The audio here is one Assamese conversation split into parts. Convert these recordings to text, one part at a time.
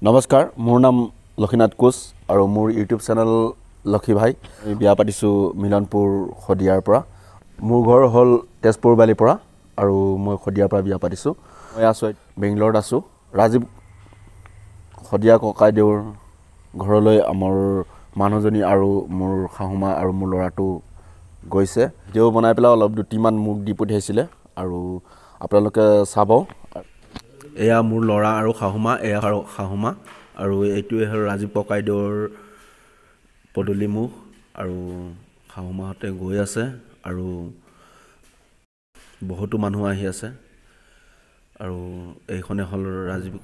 নমস্কাৰ, মোৰ নাম লক্ষীনাথ কোচ আৰু মোৰ ইউটিউব চেনেল লক্ষী ভাই। আমি বিয়া পাতিছোঁ মিলনপুৰ শদিয়াৰ পৰা। মোৰ ঘৰ হ'ল তেজপুৰ বালিৰ পৰা আৰু মই শদিয়াৰ পৰা বিয়া পাতিছোঁ। মই আছোঁ বেংগলোৰত আছোঁ। ৰাজীৱ শদিয়া ককাইদেউৰ ঘৰলৈ আমাৰ মানুহজনী আৰু মোৰ শাহুমা আৰু মোৰ ল'ৰাটো গৈছে। ভিডিঅ' বনাই পেলাই অলপ 2-3মান মোক দি পঠিয়াইছিলে আৰু আপোনালোকে চাব। এয়া মোৰ ল'ৰা আৰু শাহুমা, এয়া শাহুমা আৰু এইটোৱে হ'ল ৰাজীৱ ককাইদেউৰ পদূলিমুখ আৰু শাহুমাহঁতে গৈ আছে আৰু বহুতো মানুহ আহি আছে আৰু এইখনে হ'ল ৰাজীৱ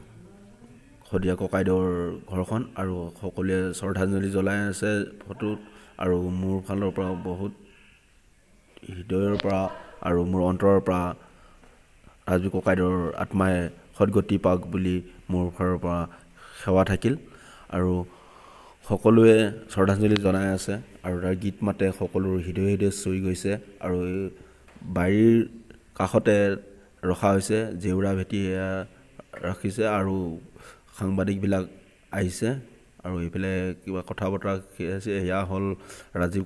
শদিয়া ককাইদেউৰ ঘৰখন আৰু সকলোৱে শ্ৰদ্ধাঞ্জলি জ্বলাই আছে ফটোত আৰু মোৰ ফালৰ পৰা বহুত হৃদয়ৰ পৰা আৰু মোৰ অন্তৰৰ পৰা ৰাজীৱ ককাইদেউৰ আত্মাই সদগতি পাওক বুলি মোৰ ফালৰ পৰা সেৱা থাকিল আৰু সকলোৱে শ্ৰদ্ধাঞ্জলি জনাই আছে আৰু তাৰ গীত মাতে সকলোৰ হৃদয়ে চুই গৈছে আৰু বাৰীৰ কাষতে ৰখা হৈছে, জেউৰা ভেটি ৰাখিছে আৰু সাংবাদিকবিলাক আহিছে আৰু এইফালে কিবা কথা বতৰা আছে। এয়া হ'ল ৰাজীৱ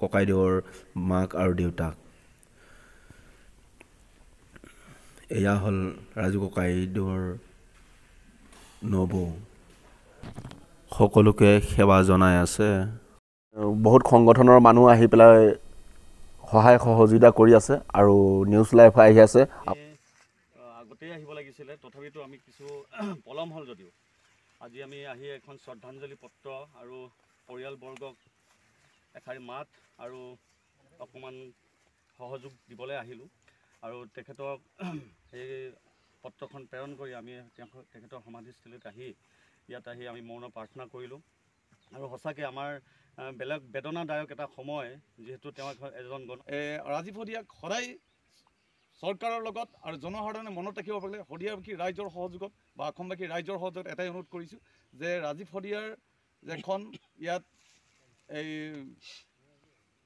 ককাইদেউৰ মাক আৰু দেউতাক। এয়া হ'ল ৰাজীৱ ককাইদেউৰ নবৌ। সকলোকে সেৱা জনাই আছে। বহুত সংগঠনৰ মানুহ আহি পেলাই সহায় সহযোগিতা কৰি আছে আৰু নিউজ লাইভ আহি আছে। আগতেই আহিব লাগিছিলে, তথাপিতো আমি কিছু পলম হ'ল যদিও আজি আমি আহি এখন শ্ৰদ্ধাঞ্জলি পত্ৰ আৰু পৰিয়ালবৰ্গক এষাৰি মাত আৰু অকণমান সহযোগ দিবলৈ আহিলোঁ আৰু তেখেতক সেই পত্ৰখন প্ৰেৰণ কৰি আমি তেখেতৰ সমাধিস্থলীত আহি ইয়াত আহি আমি মৌন প্ৰাৰ্থনা কৰিলোঁ আৰু সঁচাকৈ আমাৰ বেলেগ বেদনাদায়ক এটা সময়, যিহেতু তেওঁ এজন ৰাজীৱ শদিয়াক সদায় চৰকাৰৰ লগত আৰু জনসাধাৰণে মনত ৰাখিব পাৰিলে শদিয়াবাসী ৰাইজৰ সহযোগত বা অসমবাসী ৰাইজৰ সহযোগত এটাই অনুৰোধ কৰিছোঁ যে ৰাজীৱ শদিয়াৰ যেখন ইয়াত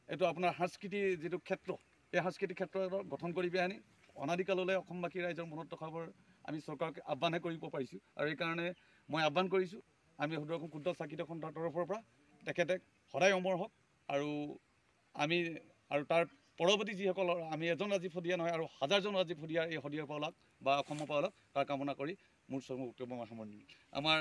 এইটো আপোনাৰ সাংস্কৃতিক যিটো ক্ষেত্ৰ, এই সাংস্কৃতিক ক্ষেত্ৰ গঠন কৰি আনি অনাদিকাললৈ অসমবাসী ৰাইজৰ মনত ৰখাবৰ আমি চৰকাৰক আহ্বানহে কৰিব পাৰিছোঁ আৰু এইকাৰণে মই আহ্বান কৰিছোঁ আমি সদৌ ক্ষুদ্ৰ চাকিত সন্থাৰ তৰফৰ পৰা তেখেতে সদায় অমৰ হওক আৰু আমি আৰু তাৰ পৰৱৰ্তী যিসকল আমি এজন ৰাজীৱ শদিয়া নহয় আৰু হাজাৰজন ৰাজীৱ শদিয়াৰ এই শদিয়াৰ পৰা ওলাওক বা অসমৰ পৰা ওলাওক তাৰ কামনা কৰি মোৰ বক্তব্য মই সামৰণি দিলোঁ। আমাৰ